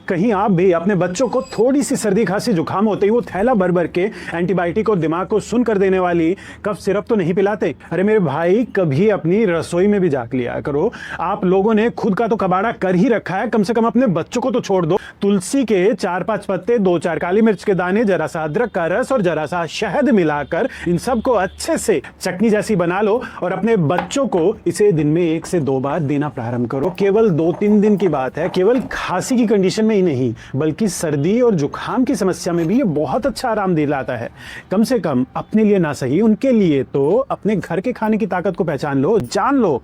कहीं आप भी अपने बच्चों को थोड़ी सी सर्दी खांसी जुकाम होते ही वो थैला भर भर के एंटीबायोटिक और दिमाग को सुन कर देने वाली कफ सिरप तो नहीं पिलाते? अरे मेरे भाई, कभी अपनी रसोई में भी झांक लिया करो। आप लोगों ने खुद का तो कबाड़ा कर ही रखा है, कम से कम अपने बच्चों को तो छोड़ दो। तुलसी के 4-5 पत्ते, 2-4 काली मिर्च के दाने, जरा सा अदरक का रस और जरा सा शहद मिलाकर इन सबको अच्छे से चटनी जैसी बना लो और अपने बच्चों को इसे दिन में 1 से 2 बार देना प्रारंभ करो। केवल 2-3 दिन की बात है। केवल खांसी की कंडीशन में ही नहीं, बल्कि सर्दी और जुकाम की समस्या में भी ये बहुत अच्छा आराम दिलाता है। कम से कम अपने लिए ना सही, उनके लिए तो अपने घर के खाने की ताकत को पहचान लो, जान लो।